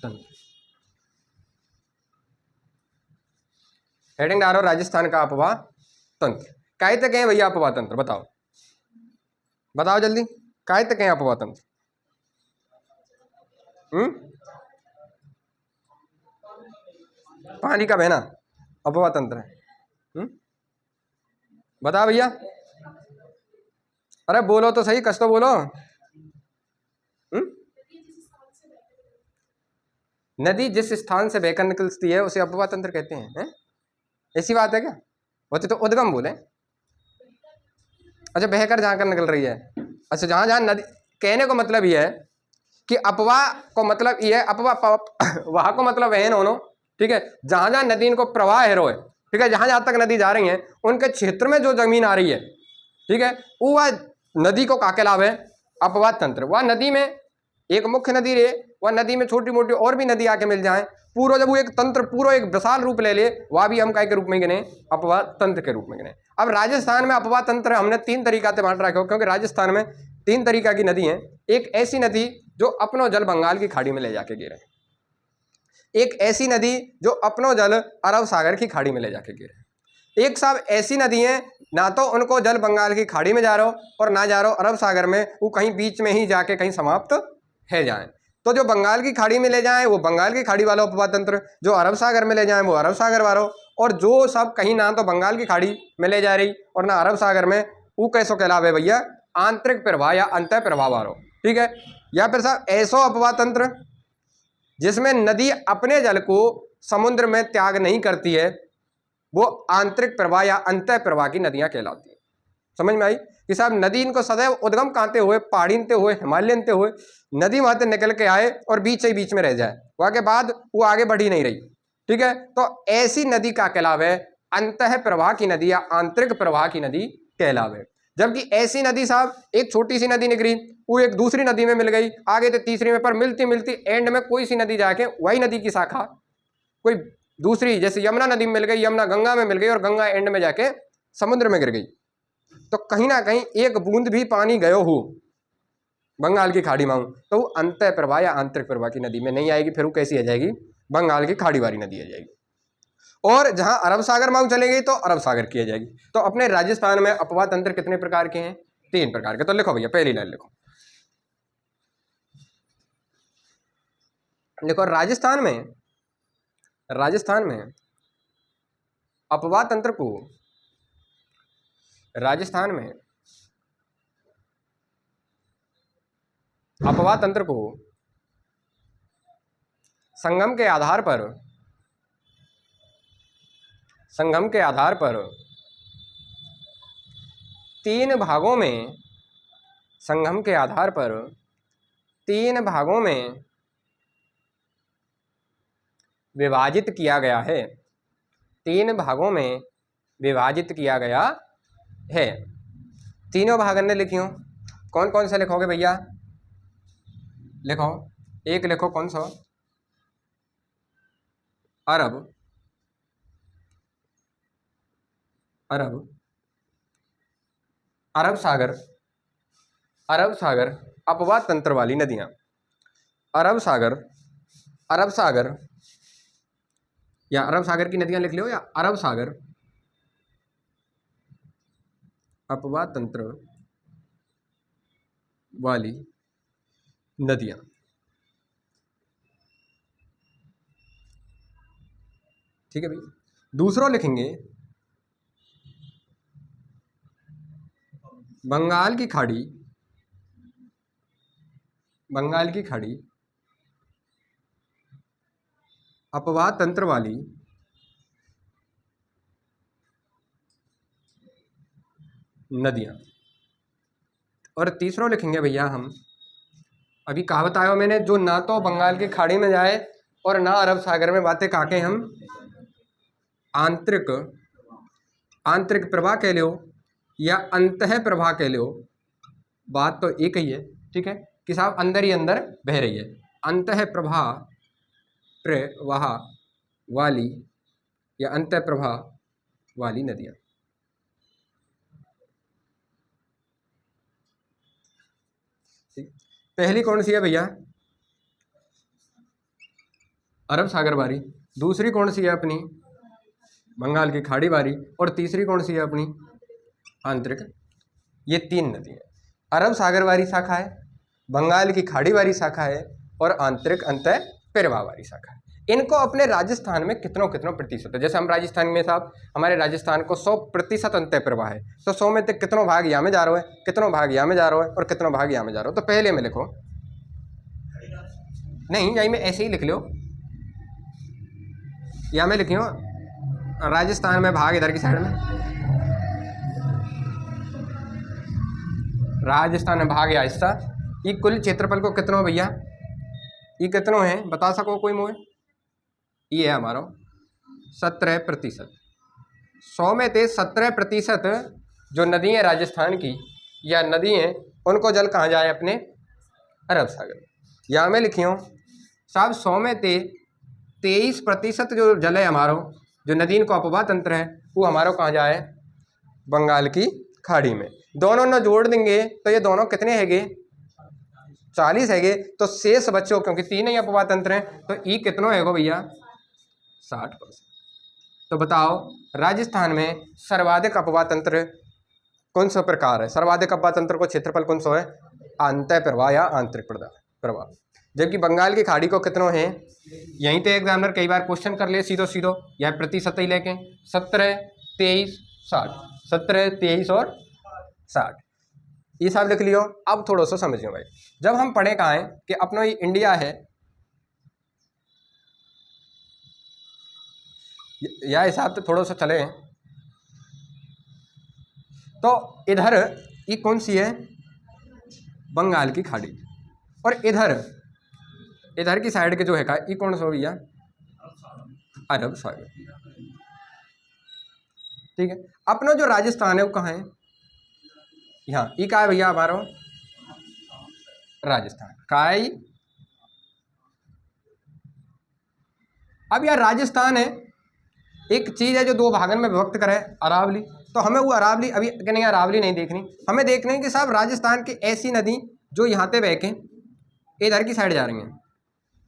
तंत्र। हेडिंग डालो राजस्थान का अपवाह तंत्र। काय तक है भैया अपवाह तंत्र, बताओ बताओ जल्दी, काय तक है अपवाह तंत्र? पानी का बहना अपवाह तंत्र है। बताओ भैया, अरे बोलो तो सही, कस तो बोलो। नदी जिस स्थान से बहकर निकलती है उसे अपवाह तंत्र कहते हैं, ऐसी बात है क्या? वो तो उद्गम बोले। अच्छा, बहकर जहां कर निकल रही है, अच्छा जहां जहां नदी, कहने को मतलब ये है कि अपवाह को मतलब ये है, अपवाह वहां को मतलब है नोनो, ठीक है, जहां जहां नदी इनको प्रवाह है रोए, ठीक है, जहां जहां तक नदी जा रही है उनके क्षेत्र में जो जमीन आ रही है, ठीक है, वो वह नदी को का कहलावे अपवाह तंत्र। वह नदी में एक मुख्य नदी रहे, वह नदी में छोटी मोटी और भी नदी आके मिल जाए, पूरा जब वो एक तंत्र पूरा एक विशाल रूप ले ले, वह भी हम काय के रूप में गिने, अपवाह तंत्र के रूप में गिने। अब राजस्थान में अपवाह तंत्र हमने 3 तरीका से बांट रखा हो, क्योंकि राजस्थान में 3 तरीका की नदी है। एक ऐसी नदी जो अपनो जल बंगाल की खाड़ी में ले जाके गिरे, एक ऐसी नदी जो अपनो जल अरब सागर की खाड़ी में ले जाके गिरे, एक साहब ऐसी नदी है ना तो उनको जल बंगाल की खाड़ी में जा रहा हो और ना जा रहा हो अरब सागर में, वो कहीं बीच में ही जाके कहीं समाप्त है जाए। तो जो बंगाल की खाड़ी में ले जाए वो बंगाल की खाड़ी वाला उपवाह तंत्र, जो अरब सागर में ले जाए वो अरब सागर वाला, और जो सब कहीं ना तो बंगाल की खाड़ी में ले जा रही और ना अरब सागर में, वो कैसो कहलावे भैया, आंतरिक प्रवाह या अंत प्रवाह वालो, ठीक है। या फिर साहब ऐसो अपवाह तंत्र जिसमें नदी अपने जल को समुद्र में त्याग नहीं करती है, वो आंतरिक प्रवाह या अंत प्रवाह की नदियां कहलाती हैं। समझ में आई कि साहब नदी इनको सदैव उद्गम कांते हुए, पहाड़ीनते हुए, हिमालयनते हुए नदी वहां से निकल के आए और बीच से बीच में रह जाए, वहां के बाद वो आगे बढ़ी नहीं रही, ठीक है, तो ऐसी नदी का कहलावे अंत प्रवाह की नदी या आंतरिक प्रवाह की नदी कहलावे। जबकि ऐसी नदी साहब एक छोटी सी नदी निकली, वो एक दूसरी नदी में मिल गई, आगे तो तीसरी में, पर मिलती मिलती एंड में कोई सी नदी जाके वही नदी की शाखा कोई दूसरी, जैसे यमुना नदी में मिल गई, यमुना गंगा में मिल गई और गंगा एंड में जाके समुद्र में गिर गई, तो कहीं ना कहीं एक बूंद भी पानी गयो हो बंगाल की खाड़ी में, तो वो अंत प्रवाह या आंतरिक प्रवाह की नदी में नहीं आएगी, फिर वो कैसी आ जाएगी, बंगाल की खाड़ी वाली नदी आ जाएगी। और जहां अरब सागर मांग चलेगी तो अरब सागर की आ जाएगी। तो अपने राजस्थान में अपवाह तंत्र कितने प्रकार के हैं? 3 प्रकार के। तो लिखो भैया, पहली लाइन लिखो, देखो राजस्थान में अपवाह तंत्र को, राजस्थान में अपवाह तंत्र को संगम के आधार पर 3 भागों में, संगम के आधार पर 3 भागों में विभाजित किया गया है, 3 भागों में विभाजित किया गया है। तीनों भाग ने लिखियो, कौन कौन से लिखोगे भैया? लिखो, एक लिखो कौन सा, अरब सागर, अरब सागर अपवाह तंत्र वाली नदियां, अरब सागर या अरब सागर की नदियां लिख लो, या अरब सागर अपवाह तंत्र वाली नदियां, ठीक है भैया। दूसरों लिखेंगे बंगाल की खाड़ी अपवाह तंत्र वाली नदियां, और तीसरों लिखेंगे भैया हम, अभी कहा बताया मैंने, जो ना तो बंगाल की खाड़ी में जाए और ना अरब सागर में बातें काके, हम आंतरिक प्रवाह कह लो या अंतः प्रवाह कह लो, बात तो एक ही है, ठीक है, कि साहब अंदर ही अंदर बह रही है, अंतः प्रवाह प्रवाह वाली या अंतः प्रवाह वाली नदियां। पहली कौन सी है भैया? अरब सागर वाली, दूसरी कौन सी है अपनी बंगाल की खाड़ी वाली, और तीसरी कौन सी है अपनी आंतरिक। ये 3 नदी है, अरब सागर वाली शाखा है, बंगाल की खाड़ी वाली शाखा है, और आंतरिक अंतः प्रवाह वाली शाखा है। इनको अपने राजस्थान में कितनों प्रतिशत है, जैसे हम राजस्थान में साहब, हमारे राजस्थान को 100% अंतः प्रवाह है, तो 100 में से कितनों भाग यहाँ में जा रहा है, कितनों भाग यहाँ में जा रहा है, और कितनों भाग यहाँ में जा रहा है। तो पहले में लिखो, नहीं यही में ऐसे ही लिख लो, यहाँ में लिखियो राजस्थान में भाग इधर की साइड में, राजस्थान में भाग या हिस्सा, ये कुल क्षेत्रफल को कितनों भैया, ये कितनों है बता सको कोई मुझे, ये है हमारा 17%। 100 में से 17% जो नदी है राजस्थान की या नदी है, उनको जल कहाँ जाए अपने अरब सागर। यहाँ में लिखियो साहब 100 में से 23% जो जल है हमारो, जो नदी को अपवाह तंत्र है, वो हमारो कहाँ जाए बंगाल की खाड़ी में। दोनों न जोड़ देंगे तो ये दोनों कितने हैगे 40 हैगे, तो शेष बच्चों क्योंकि 3 ही अपवाह तंत्र हैं, तो ई कितनों हैगो भैया 60%। तो बताओ राजस्थान में सर्वाधिक अपवाह तंत्र कौन सा प्रकार है, सर्वाधिक अपवाह तंत्र को क्षेत्रफल कौन सा है, अंतः प्रवाह या आंतरिक प्रवाह। जबकि बंगाल की खाड़ी को कितनों है, यहीं पे एग्जामिनर कई बार क्वेश्चन कर ले सीधो सीधो, यह प्रतिशत ही लेके 17, 23, 60, 17, 23 और 60, ये सब लिख लियो। अब थोड़ा सा समझियो भाई, जब हम पढ़े कहाँ हैं कि अपना ये इंडिया है, यह हिसाब तो थोड़ा सा चले, तो इधर ये कौन सी है बंगाल की खाड़ी, और इधर की साइड के जो है का ये कौन सा भैया अरब सागर। ठीक है, अपना जो राजस्थान है वो कहाँ है, यहाँ ये कहाँ है भैया हमारा राजस्थान कहाँ है। अब यार राजस्थान है, एक चीज है जो 2 भागन में विभक्त करे अरावली, तो हमें वो अरावली अभी नहीं, अरावली नहीं देखनी, हमें देखना है कि साहब राजस्थान की ऐसी नदी जो यहाँ पे बह के इधर की साइड जा रही हैं,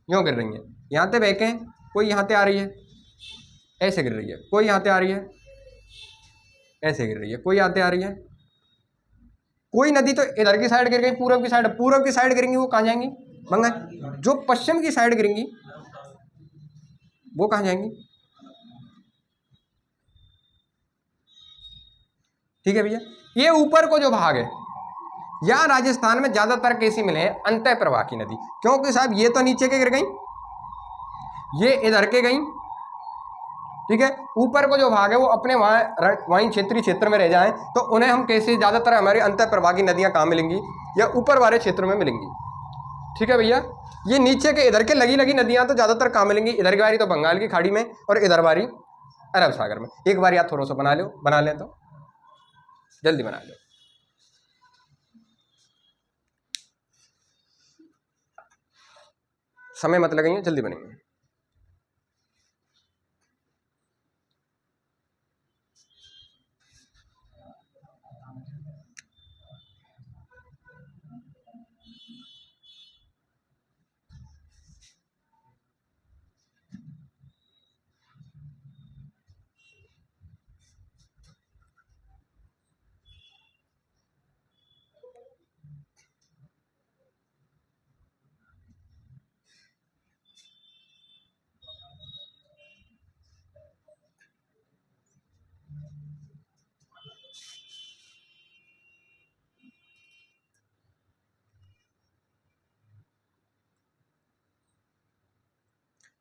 यूँ गिर रही हैं, यहाँ पे बह के कोई यहाँ पे आ रही है ऐसे गिर रही है, कोई यहाँ पे आ रही है ऐसे गिर रही है, कोई यहाँ पे आ रही है, कोई नदी तो इधर की साइड गिर गई, पूर्व की साइड गिरेंगी, वो कहाँ जाएंगी बंगाल। जो पश्चिम की साइड गिरेंगी वो कहाँ जाएंगी। ठीक है भैया, ये ऊपर को जो भाग है यहाँ राजस्थान में ज्यादातर कैसी मिले हैं अंतः प्रवाह की नदी, क्योंकि साहब ये तो नीचे के गिर गई, ये इधर के गई। ठीक है, ऊपर को जो भाग है वो अपने वहीं क्षेत्रीय क्षेत्र में रह जाएं, तो उन्हें हम कैसे ज्यादातर हमारी अंतः प्रवाह की नदियां कहाँ मिलेंगी, या ऊपर वाले क्षेत्र में मिलेंगी। ठीक है भैया, ये नीचे के इधर के लगी नदियां तो ज्यादातर कहाँ मिलेंगी, इधर की बारी तो बंगाल की खाड़ी में और इधर बारी अरब सागर में। एक बार याद थोड़ा सा बना लें तो जल्दी बना लो, समय मत लगाइए, जल्दी बनेंगे।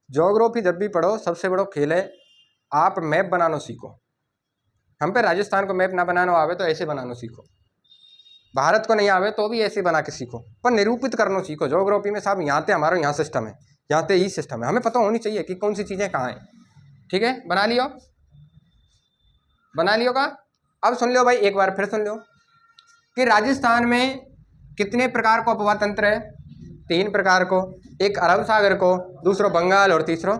ज्योग्राफी जब भी पढ़ो सबसे बड़ा खेल है आप मैप बनाना सीखो। हम पे राजस्थान को मैप ना बनाना आवे तो ऐसे बनाना सीखो, भारत को नहीं आवे तो भी ऐसे बना के सीखो, पर निरूपित करना सीखो। ज्योग्राफी में साहब यहाँ पे हमारा यहाँ सिस्टम है, यहाँ पे ही सिस्टम है, हमें पता होनी चाहिए कि कौन सी चीज़ें कहाँ हैं। ठीक है, बना लियो का। अब सुन लो भाई, एक बार फिर सुन लो कि राजस्थान में कितने प्रकार को अपवाह तंत्र है, 3 प्रकार को, एक अरब सागर को, दूसरा बंगाल और तीसरा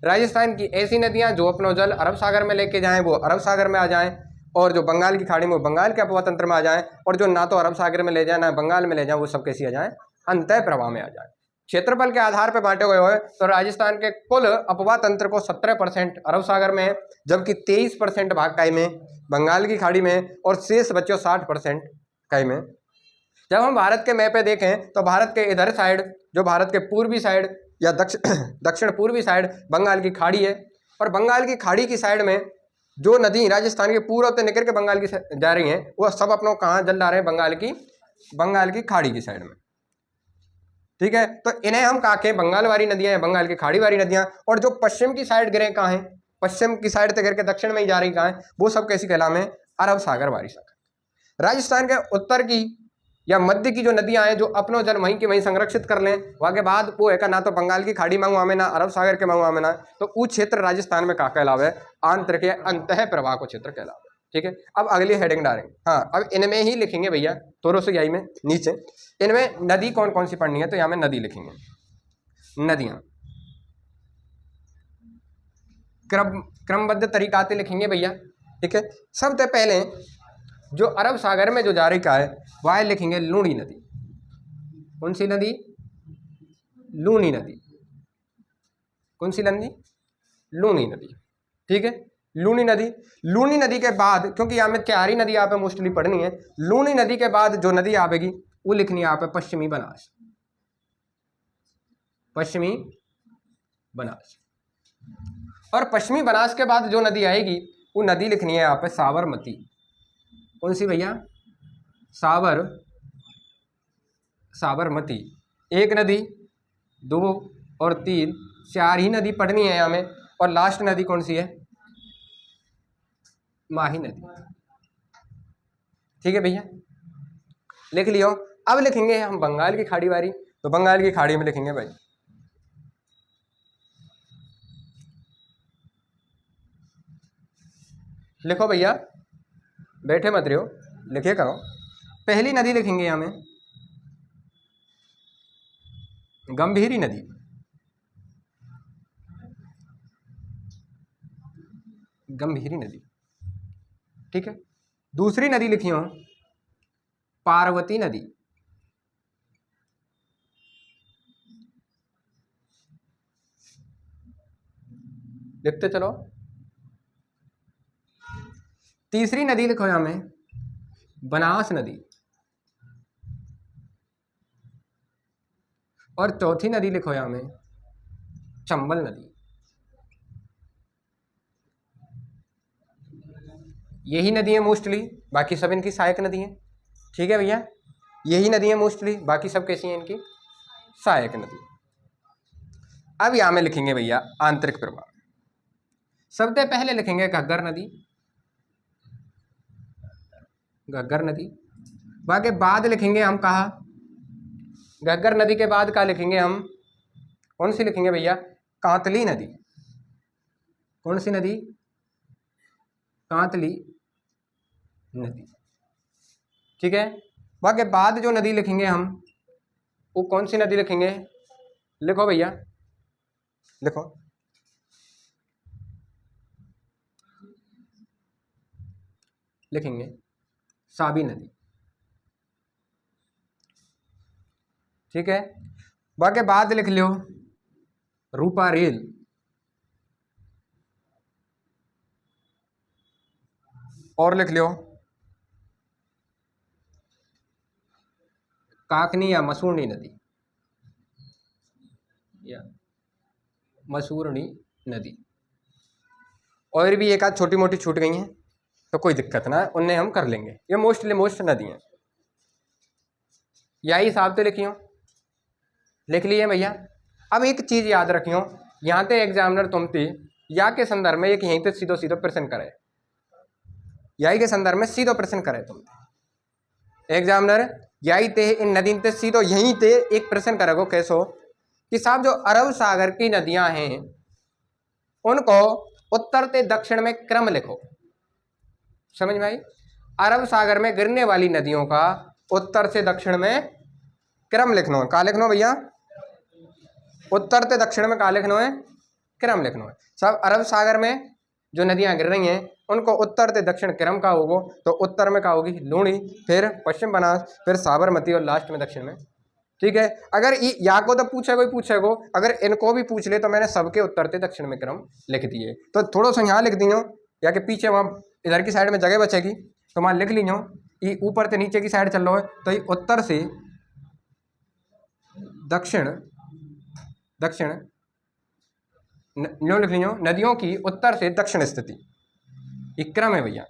राजस्थान की ऐसी नदियां जो अपना जल अरब सागर में लेके जाएं वो अरब सागर में आ जाएं, और जो बंगाल की खाड़ी में वो बंगाल के अपवाह तंत्र में आ जाएं, और जो ना तो अरब सागर में ले जाए ना बंगाल में ले जाए वो सब कैसी आ जाएं अंतः प्रवाह में आ जाए। क्षेत्रफल के आधार पर बांटे हुए तो राजस्थान के कुल अपवा तंत्र को 17% अरब सागर में है, जबकि 23% भाग काई में, बंगाल की खाड़ी में, और शेष बच्चों 60% काई में। जब हम भारत के मैप पे देखें तो भारत के इधर साइड, जो भारत के पूर्वी साइड या दक्षिण पूर्वी साइड बंगाल की खाड़ी है, और बंगाल की खाड़ी की साइड में जो नदी राजस्थान के पूर्व से निकल के बंगाल की जा रही हैं, वो सब अपनों कहाँ जल रहे हैं, बंगाल की खाड़ी की साइड में। ठीक है, तो इन्हें हम कहा के बंगाल वाली नदियां या बंगाल की खाड़ी वाली नदियां, और जो पश्चिम की साइड गिरे कहाँ हैं, पश्चिम की साइड से गिर के दक्षिण में ही जा रही कहाँ है, वो सब कैसी कहलामे, अरब सागर वाली सागर। राजस्थान के उत्तर की या मध्य की जो नदियां हैं, जो अपनो जल वहीं के वहीं संरक्षित कर लें, वहाँ के बाद वो है ना तो बंगाल की खाड़ी मंगवा में, ना अरब सागर के मंगवा में, ना तो वो क्षेत्र राजस्थान में कहा कहलावे, आंतरिक या अंतः प्रवाह को क्षेत्र कहलावे। ठीक है, अब अगली हेडिंग डालेंगे। हाँ, अब इनमें ही लिखेंगे भैया, थोड़ा सा यही में नीचे इनमें नदी कौन कौन सी पढ़नी है, तो यहाँ में नदी लिखेंगे, नदियां क्रमबद्ध तरीका से लिखेंगे भैया। ठीक है, सबसे पहले जो अरब सागर में जो जा रही का है वह लिखेंगे लूणी नदी। कौन सी नदी, लूणी नदी। कौन सी नदी, लूणी नदी। ठीक है, लूणी नदी। लूणी नदी के बाद, क्योंकि यहाँ में चार ही नदी यहाँ पे मोस्टली पढ़नी है, लूणी नदी के बाद जो नदी आवेगी वो लिखनी है यहाँ पे पश्चिमी बनास। पश्चिमी बनास। और पश्चिमी बनास के बाद जो नदी आएगी वो नदी लिखनी है यहाँ पे साबरमती। कौन सी भैया, साबरमती। एक नदी, दो और तीन, चार ही नदी पढ़नी है यहाँ में, और लास्ट नदी कौन सी है, माही नदी। ठीक है भैया, लिख लियो। अब लिखेंगे हम बंगाल की खाड़ी वाली, तो बंगाल की खाड़ी में लिखेंगे भाई लिखो भैया, बैठे मत रहो, लिखे करो। पहली नदी लिखेंगे यहाँ में गंभीरी नदी। गंभीरी नदी। ठीक है, दूसरी नदी लिखी हो पार्वती नदी। लिखते चलो। तीसरी नदी लिखो यहां में बनास नदी। और चौथी नदी लिखो यहां में चंबल नदी। यही नदी है मोस्टली, बाकी सब इनकी सहायक नदी है। ठीक है भैया, यही नदी है मोस्टली, बाकी सब कैसी हैं इनकी सहायक नदी। अब यहां में लिखेंगे भैया आंतरिक प्रवाह। सबसे पहले लिखेंगे घग्गर नदी। घग्गर नदी। बाकी बाद लिखेंगे हम कहा, घग्गर नदी के बाद का लिखेंगे हम, कौन सी लिखेंगे भैया, कांतली नदी। कौन सी नदी, कांतली नदी। ठीक है, बाकी बाद जो नदी लिखेंगे हम वो कौन सी नदी लिखेंगे, लिखो भैया, लिखो लिखेंगे साबी नदी। ठीक है, बाकी बाद लिख लो रूपा रेल। और लिख लो काकनी या मसूरनी नदी, या मसूरनी नदी। और भी एक आध छोटी मोटी छूट गई हैं तो कोई दिक्कत ना, उन्हें हम कर लेंगे। ये मोस्ट नदी हैं, यही हिसाब से लिखियो, लिख लिए भैया। अब एक चीज याद रखियो, यहाँ पे एग्जामिनर तुमसे या के संदर्भ में एक यहीं पे सीधो सीधो प्रश्न करे, यही के संदर्भ में सीधो प्रश्न करे तुम एग्जामिनर, यही ते इन नदी ते सीधो यहीं ते एक प्रश्न करेगो कैसो कि साहब जो अरब सागर की नदियां हैं उनको उत्तर से दक्षिण में क्रम लिखो। समझ में आई, अरब सागर में गिरने वाली नदियों का उत्तर से दक्षिण में क्रम लिखना है। कहाँ लिखना भैया, उत्तर से दक्षिण में कहाँ लिखना है, क्रम लिखना है। सब अरब सागर में जो नदियां गिर रही हैं उनको उत्तर से दक्षिण क्रम का होगा, तो उत्तर में क्या होगी लूणी, फिर पश्चिम बनास, फिर साबरमती और लास्ट में दक्षिण में ठीक है। अगर या को तो पूछे कोई पूछेगो, अगर इनको भी पूछ ले तो मैंने सबके उत्तर थे दक्षिण में क्रम लिख दिए। तो थोड़ा सा यहाँ लिख दियो, या कि पीछे वहाँ इधर की साइड में जगह बचेगी तो वहाँ लिख लीजिए, ये ऊपर से नीचे की साइड चल रहा है तो ये उत्तर से दक्षिण, दक्षिण लिख लीजिए, नदियों की उत्तर से दक्षिण स्थिति, ये क्रम है भैया।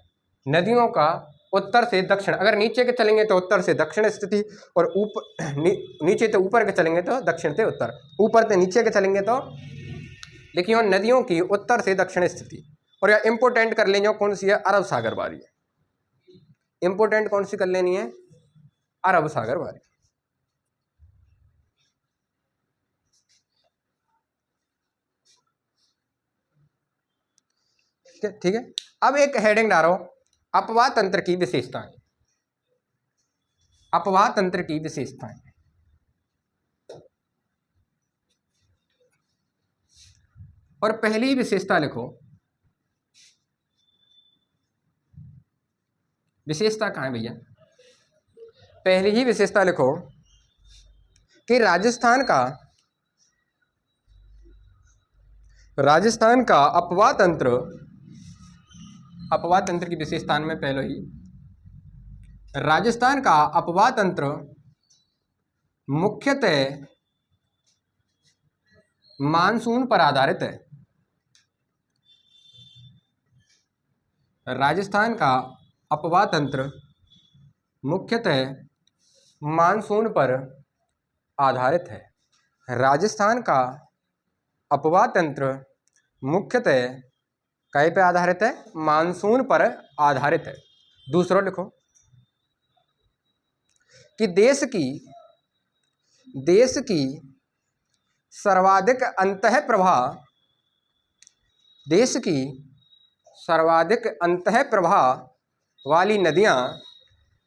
नदियों का उत्तर से दक्षिण, अगर नीचे के चलेंगे तो उत्तर से दक्षिण स्थिति, और ऊपर नीचे तो ऊपर के चलेंगे तो दक्षिण से उत्तर, ऊपर से नीचे के चलेंगे तो लिखियो नदियों की उत्तर से दक्षिण स्थिति। और यह इंपोर्टेंट कर लेंगे कौन सी है, अरब सागर वाली है। इंपोर्टेंट कौन सी कर लेनी है, अरब सागर वाली। ठीक है। अब एक हेडिंग डालो, अपवाह तंत्र की विशेषताएं। अपवाह तंत्र की विशेषताएं। और पहली विशेषता लिखो, विशेषता कहाँ है भैया, पहली ही विशेषता लिखो कि राजस्थान का अपवाह तंत्र की विशेषता में पहले ही, राजस्थान का अपवाह तंत्र मुख्यतः मानसून पर आधारित है। राजस्थान का अपवाह तंत्र मुख्यतः मानसून पर आधारित है। राजस्थान का अपवाह तंत्र मुख्यतः कहीं पे आधारित है, मानसून पर आधारित है। दूसरा लिखो कि देश की सर्वाधिक अंतः प्रवाह, देश की सर्वाधिक अंतः प्रवाह वाली नदियाँ,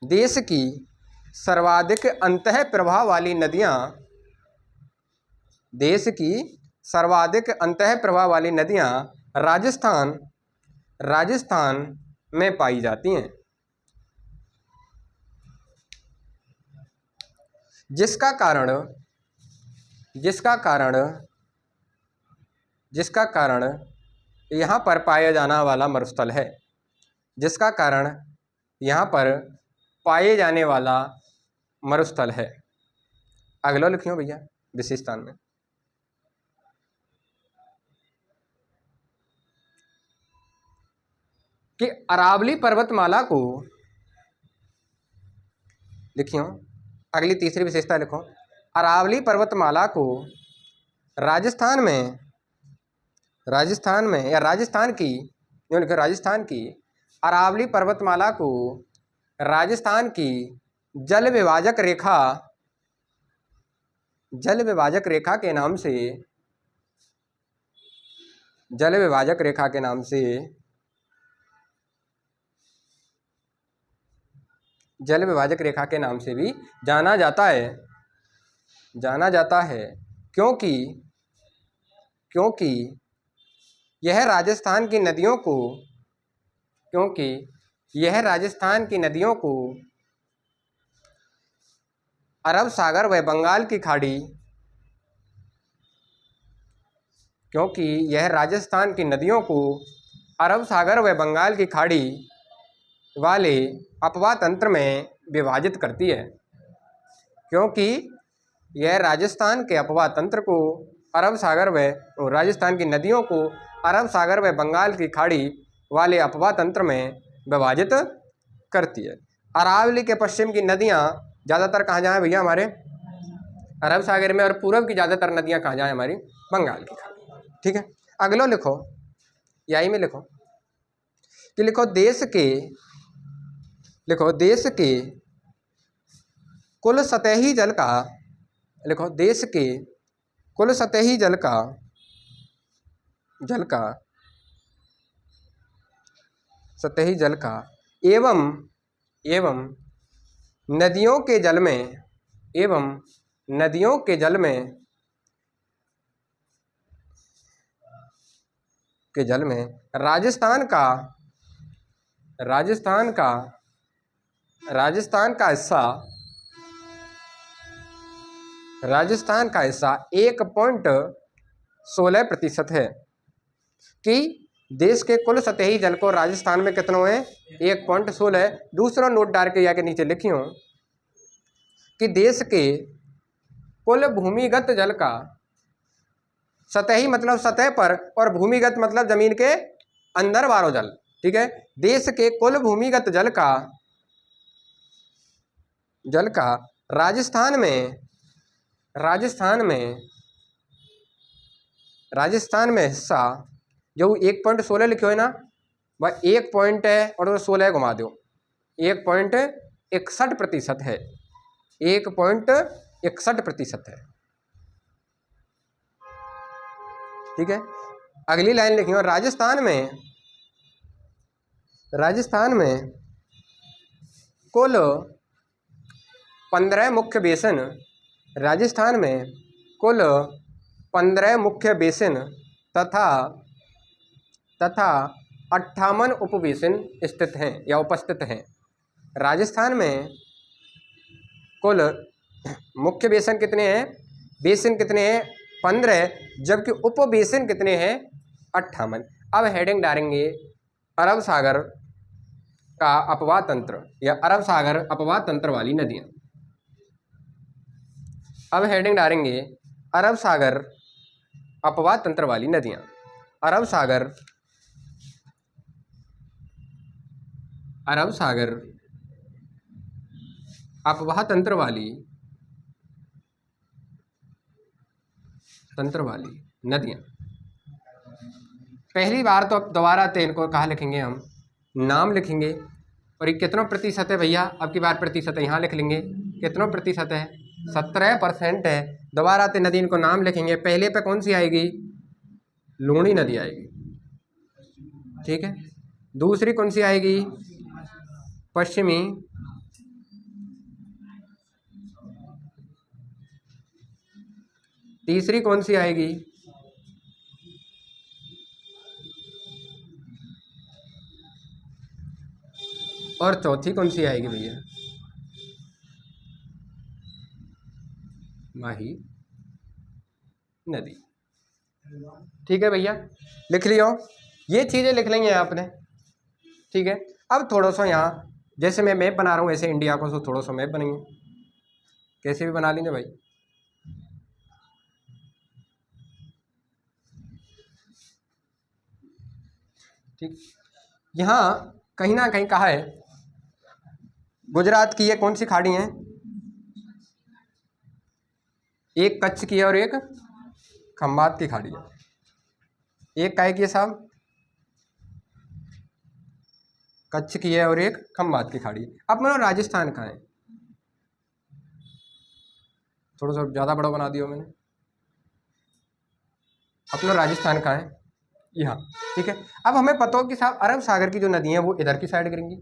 देश की सर्वाधिक अंतः प्रवाह वाली नदियाँ, देश की सर्वाधिक अंतः प्रवाह वाली नदियाँ राजस्थान में पाई जाती हैं, जिसका कारण यहाँ पर पाया जाने वाला मरुस्थल है, जिसका कारण यहाँ पर पाए जाने वाला मरुस्थल है। अगला लिखियो भैया विशेषता में, कि अरावली पर्वतमाला को लिखियो, अगली तीसरी विशेषता लिखो, अरावली पर्वतमाला को राजस्थान में या राजस्थान की अरावली पर्वतमाला को राजस्थान की जल विभाजक रेखा के नाम से भी जाना जाता है, क्योंकि यह राजस्थान की नदियों को अरब सागर व बंगाल की खाड़ी, क्योंकि यह राजस्थान की नदियों को अरब सागर व बंगाल की खाड़ी वाले अपवाह तंत्र में विभाजित करती है, क्योंकि यह राजस्थान के अपवाह तंत्र को अरब सागर व राजस्थान की नदियों को अरब सागर व बंगाल की खाड़ी वाले अपवाह तंत्र में विभाजित करती है। अरावली के पश्चिम की नदियाँ ज़्यादातर कहाँ जाए भैया, हमारे अरब सागर में, और पूर्व की ज़्यादातर नदियाँ कहाँ जाए, हमारी बंगाल की खाड़ी। ठीक है। अगलो लिखो, यही में लिखो कि देश के कुल सतही जल का, देश के कुल सतही जल का एवं नदियों के जल में राजस्थान का हिस्सा राजस्थान का हिस्सा 1.16% है कि देश के कुल सतही जल को राजस्थान में कितनों है 1.16। दूसरा नोट डाल के या के नीचे लिखियो कि देश के कुल भूमिगत जल का, सतही मतलब सतह पर और भूमिगत मतलब जमीन के अंदर वालो जल, ठीक है, देश के कुल भूमिगत जल का राजस्थान में हिस्सा जो 1.16 लिखे हुए ना, वह 1 पॉइंट है और 16 घुमा दो 1.61% है, 1.61% है, ठीक है। अगली लाइन लिखी हो, राजस्थान में कुल 15 मुख्य बेसिन, राजस्थान में कुल 15 मुख्य बेसिन तथा 58 उपबेसिन स्थित हैं या उपस्थित हैं। राजस्थान में कुल मुख्य बेसिन कितने हैं, बेसिन कितने हैं 15, जबकि उपबेसिन कितने हैं 58। अब हेडिंग डालेंगे अरब सागर का अपवाह तंत्र या अरब सागर अपवाह तंत्र वाली नदियां। अब हेडिंग डालेंगे अरब सागर अपवाह तंत्र वाली नदियां। अरब सागर अपवाह तंत्र वाली नदियां। पहली बार तो अब दोबारा तो इनको कहाँ लिखेंगे, हम नाम लिखेंगे। और ये कितना प्रतिशत है भैया, अब की बार प्रतिशत है यहाँ लिख लेंगे, कितना प्रतिशत है 17% है। दोबारा तो नदी इनको नाम लिखेंगे। पहले पे कौन सी आएगी, लूणी नदी आएगी, ठीक है। दूसरी कौन सी आएगी, पश्चिमी, तीसरी कौन सी आएगी, और चौथी कौन सी आएगी भैया, माही नदी, ठीक है भैया। लिख लियो, ये चीज़ें लिख लेंगे आपने, ठीक है। अब थोड़ा सा यहाँ जैसे मैं मैप बना रहा हूँ ऐसे इंडिया को थोड़ा सा मैप बनेंगे, कैसे भी बना लेंगे भाई। ठीक, यहाँ कहीं ना कहीं कहा है गुजरात की ये कौन सी खाड़ी है, एक कच्छ की है और एक खंबात की खाड़ी है। एक काय की है साहब, कच्छ की है और एक खंबात की खाड़ी है। अब मैंने राजस्थान का है, थोड़ा सा ज़्यादा बड़ा बना दिया मैंने, अपना राजस्थान का है यहाँ, ठीक है। अब हमें पता हो कि साहब अरब सागर की जो नदी है वो इधर की साइड गिरेंगी,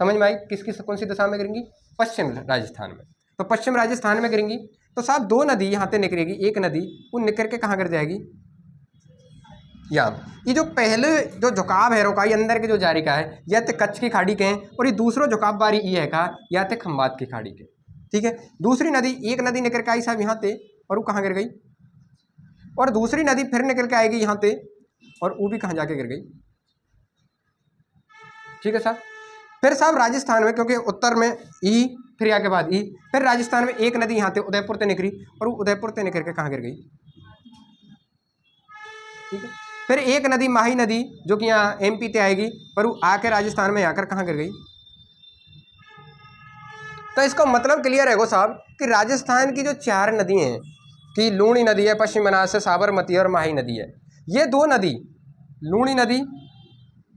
समझ में आई, किसकी कौन सी दिशा में गिरेंगी, पश्चिम राजस्थान में। तो पश्चिम राजस्थान में गिरेंगी तो साहब दो नदी यहाँ से निकलेगी, एक नदी वो निकल के कहाँ गिर जाएगी, यहाँ। ये जो पहले जो झुकाव है रोकाई अंदर के जो जारी का है, या तो कच्छ की खाड़ी के हैं, और ये दूसरा झुकाव बारी ये है का या तो खंबात की खाड़ी के, ठीक है। दूसरी नदी, एक नदी निकल के आई साहब यहाँ से और वो कहाँ गिर गई, और दूसरी नदी फिर निकल के आएगी यहाँ से और वो भी कहाँ जाके गिर गई, ठीक है साहब। फिर साहब राजस्थान में, क्योंकि उत्तर में ई फिर या के बाद ई, फिर राजस्थान में एक नदी यहाँ से उदयपुर से निकली और वो उदयपुर से निकल के कहाँ गिर गई, ठीक है। फिर एक नदी माही नदी जो कि यहाँ एमपी से आएगी पर वो आके राजस्थान में आकर कहाँ गिर गई। तो इसका मतलब क्लियर है गो साहब कि राजस्थान की जो चार नदी हैं कि लूणी नदी है, पश्चिम बनारस से साबरमती और माही नदी है, ये दो नदी लूणी नदी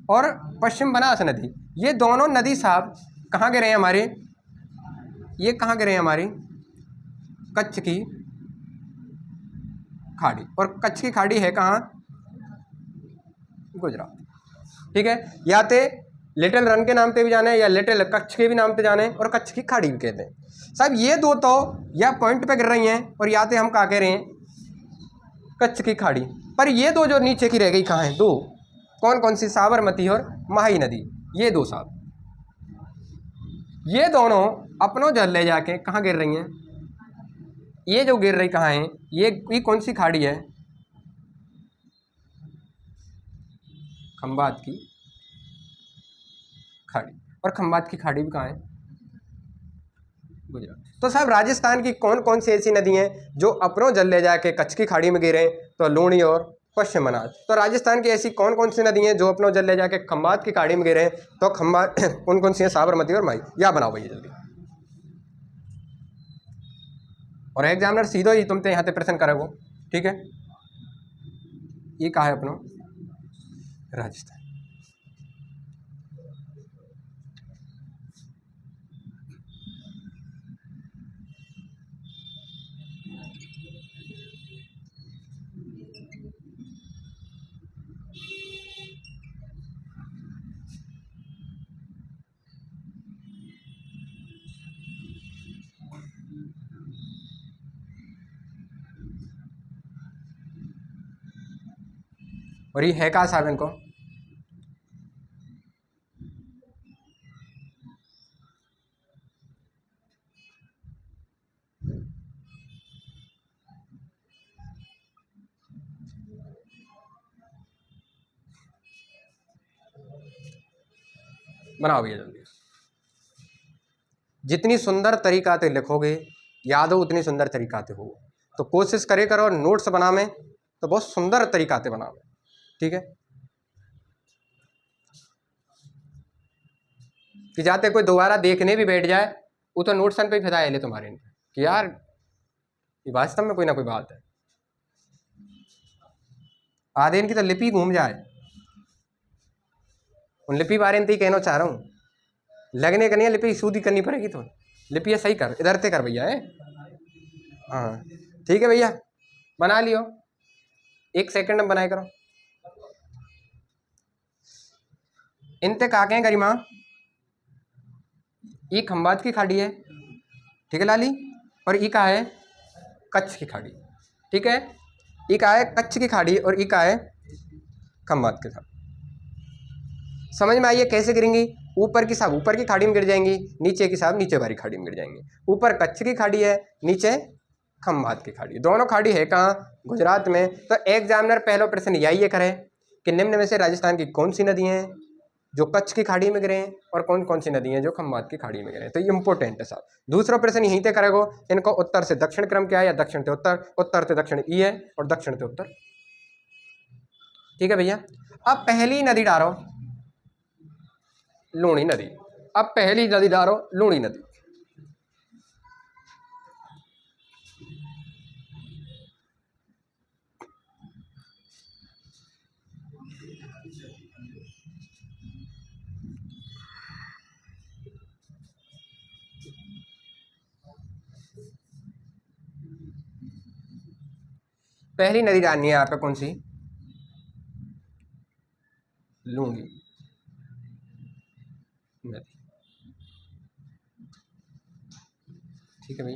और पश्चिम बनास नदी, ये दोनों नदी साहब कहाँ गिरे हैं हमारे, ये कहाँ गिरे हैं हमारी कच्छ की खाड़ी, और कच्छ की खाड़ी है कहाँ, गुजरात, ठीक है। या तो लिटिल रन के नाम पे भी जाने हैं या लिटिल कच्छ के भी नाम पे जाने हैं और कच्छ की खाड़ी भी कहते हैं साहब। ये दो तो या पॉइंट पे गिर रही हैं और या तो हम क्या कह रहे हैं कच्छ की खाड़ी, पर ये दो जो नीचे की रह गई कहाँ है, दो कौन कौन सी, साबरमती और माही नदी, ये दो साहब, ये दोनों अपनों जल ले जाके कहाँ गिर रही हैं, ये जो गिर रही कहाँ है, ये कौन सी खाड़ी है, खंबात की खाड़ी, और खंबात की खाड़ी भी कहाँ है, गुजरात। तो साहब राजस्थान की कौन कौन सी ऐसी नदी हैं जो अपनों जल ले जाके कच्छ की खाड़ी में गिरे, तो लूणी और पश्चिम बनास। तो राजस्थान की ऐसी कौन कौन सी नदी हैं जो अपनों जल ले जाके खंबात की खाड़ी में गिरे, तो खंबात कौन कौन सी है, साबरमती और माई, या बनाओ भैया जल्दी। और एग्जामिनर सीधो ही तुमसे यहाँ पे प्रश्न करेगो, ठीक है। ये कहा है अपनों राजस्थान। और ये है कहाँ साहब इनको, बनाओ भैया जल्दी। जितनी सुंदर तरीका से लिखोगे याद हो उतनी सुंदर तरीका से हो, तो कोशिश करे करो नोट्स बना में तो बहुत सुंदर तरीका से बनाओ, ठीक है। कि जाते कोई दोबारा देखने भी बैठ जाए वो तो नोट्सन पे ही फिदा ले तुम्हारे कि यार ये वास्तव में कोई ना कोई बात है। आधे इनकी तो लिपि घूम जाए, उन लिपि बारे में तो ही कहना चाह रहा हूँ, लगने का नहीं है, लिपि सूदी करनी पड़ेगी, तो लिपि सही कर, इधर से कर भैया है। हाँ ठीक है भैया, बना लियो, 1 सेकंड में बनाए करो। इनते कहा के गरिमा, ये खंबात की खाड़ी है, ठीक है लाली, और ई का है कच्छ की खाड़ी, ठीक है। ई का है कच्छ की खाड़ी और ई का है खंबात की खाड़ी। समझ में आइए कैसे गिरेंगी, ऊपर की साहब ऊपर की खाड़ी में गिर जाएंगी, नीचे की साहब नीचे वाली खाड़ी में गिर जाएंगी। ऊपर कच्छ की खाड़ी है, नीचे खंबात की खाड़ी, दोनों खाड़ी है कहाँ, गुजरात में। तो एग्जामिनर पहला प्रश्न यही करे कि निम्न में से राजस्थान की कौन सी नदी हैं जो कच्छ की खाड़ी में गिरे और कौन कौन सी नदी हैं जो खंबात की खाड़ी में गिरे। तो ये इंपॉर्टेंट है साहब। दूसरा प्रश्न यहीं से करेगो, इनको उत्तर से दक्षिण क्रम क्या है या दक्षिण से उत्तर, उत्तर से दक्षिण ई है और दक्षिण से उत्तर, ठीक है भैया। अब पहली नदी डालो लूणी नदी, अब पहली नदी डालो लूणी नदी। पहली नदी डालनी है यहाँ पे कौन सी, लूणी नदी, ठीक है भाई।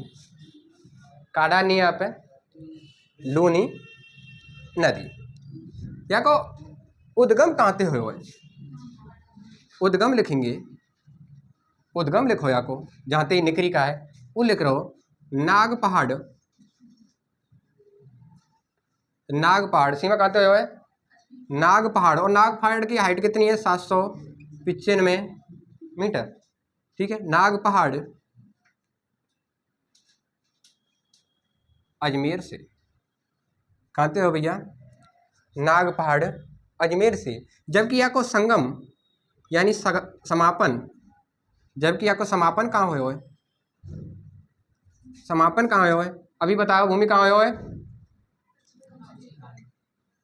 कहा डालनी है यहाँ पे, लूणी नदी। या को उद्गम कहाँ से हुए, उद्गम लिखेंगे, उद्गम लिखो या को जहाँ ते निकरी का है वो लिख रहो नाग पहाड़, नाग पहाड़ सीमा कहते हुए नाग पहाड़, और नाग पहाड़ की हाइट कितनी है 795 मीटर, ठीक है। नाग पहाड़ अजमेर से, कहते हो भैया नाग पहाड़ अजमेर से। जबकि यहाँ को संगम यानी समापन, जबकि यहाँ को समापन कहाँ हुए है, समापन कहाँ हुए है, अभी बताओ भूमि कहाँ हुए है,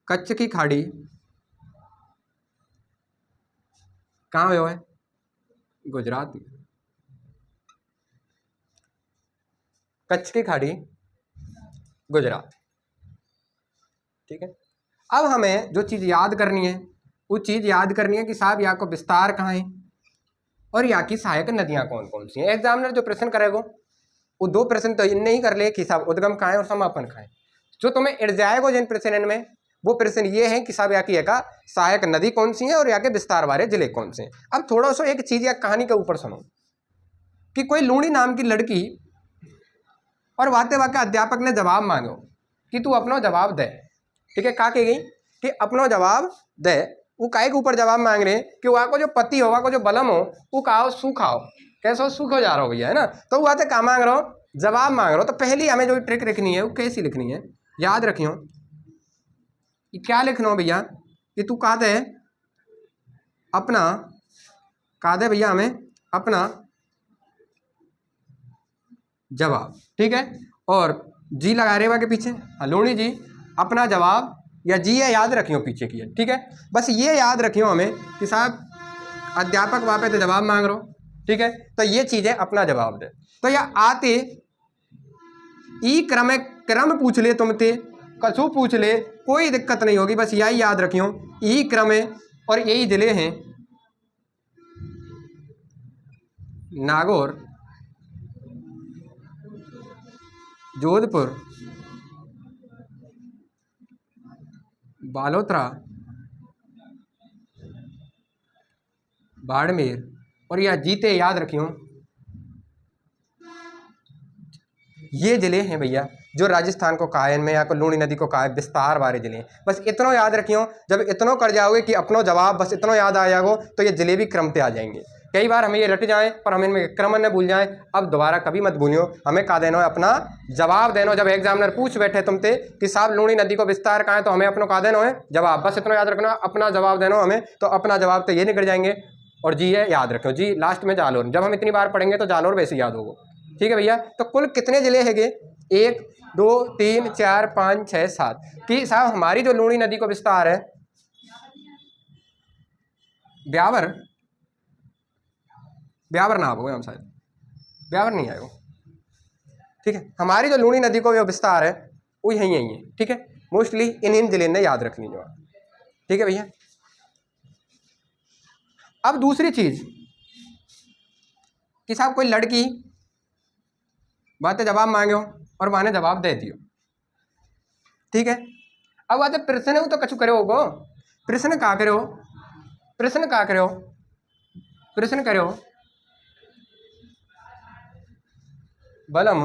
कच्छ की खाड़ी कहाँ हुआ है, गुजरात में, कच्छ की खाड़ी गुजरात, ठीक है। अब हमें जो चीज़ याद करनी है वो चीज़ याद करनी है कि साहब यहाँ को विस्तार कहाँ है और यहाँ की सहायक नदियाँ कौन कौन सी हैं। एग्जामिनर जो प्रश्न करेगा वो 2 प्रश्न तो नहीं कर ले कि साहब उद्गम कहाँ है और समापन कहाँ है। जो तुम्हें इड़ जाएगा जिन प्रश्न में वो प्रश्न ये है कि साहब यहाँ की का सहायक नदी कौन सी है और यहाँ के विस्तार वाले जिले कौन से हैं। अब थोड़ा सा एक चीज़ या कहानी के ऊपर सुनो कि कोई लूणी नाम की लड़की और वाते वाक्य अध्यापक ने जवाब मांगो कि तू अपनो जवाब दे। ठीक है, का कही गई कि अपनो जवाब दे। वो काय के ऊपर जवाब मांग रहे हैं कि वहाँ को जो पति हो, वहाँ को जो बलम हो, वो खाओ सुख आओ, कैसे सुख हो जा रहा हो भैया, है ना। तो वो आते क्या मांग रहा हो, जवाब मांग रहा हो। तो पहली हमें जो ट्रिक लिखनी है वो कैसी लिखनी है, याद रखियो कि क्या लिखना हो भैया कि तू कहा दे अपना, कहा दे भैया हमें अपना जवाब। ठीक है, और जी लगा रहे के पीछे लोणी जी अपना जवाब, या जी है याद रखियो पीछे की है। ठीक है, बस ये याद रखियो हमें कि साहब अध्यापक वहाँ पे तो जवाब मांग रहा हो। ठीक है, तो ये चीज़ है अपना जवाब दे। तो यह आते ई क्रम पूछ ले तुमते, कछु पूछ ले, कोई दिक्कत नहीं होगी, बस यही याद रखियो ई क्रम है और यही जिले हैं नागौर, जोधपुर, बालोतरा, बाड़मेर, और यह जीते याद रखियो ये जिले हैं भैया जो राजस्थान को कायन में या को लूणी नदी को कायन विस्तार वाले जिले हैं। बस इतना याद रखियो, जब इतना कर जाओगे कि अपनो जवाब बस इतना याद आ जाओगे तो ये जिले भी क्रम पे आ जाएंगे। कई बार हमें ये रट जाए पर हम इनमें क्रम न भूल जाए। अब दोबारा कभी मत भूलियो, हमें कहा देना है अपना जवाब देना। जब एग्जामिनर पूछ बैठे तुमसे कि साहब लूणी नदी को विस्तार कहाँ है, तो हमें अपना कहा देना है जवाब, बस इतना याद रखना, अपना जवाब देना हमें। तो अपना जवाब तो ये निकल जाएंगे, और जी है याद रखो, जी लास्ट में जालोर। जब हम इतनी बार पढ़ेंगे तो जालोर वैसे याद होगा। ठीक है भैया, तो कुल कितने जिले हैगे, 1 2 3 4 5 6 7 कि साहब हमारी जो लूणी नदी को विस्तार है ब्यावर, ब्यावर ना आओगे हम, शायद ब्यावर नहीं आएगा। ठीक है, हमारी जो लूणी नदी को जो विस्तार है वो यही है। ठीक है, मोस्टली इन जिले ने याद रखनी जो। ठीक है भैया, अब दूसरी चीज कि साहब कोई लड़की बातें जवाब मांगे हो और माने जवाब दे दियो। ठीक है, अब बात प्रश्न हो तो कछु करे होगो, प्रश्न का करे हो, प्रश्न का करे हो, प्रश्न करे हो बलम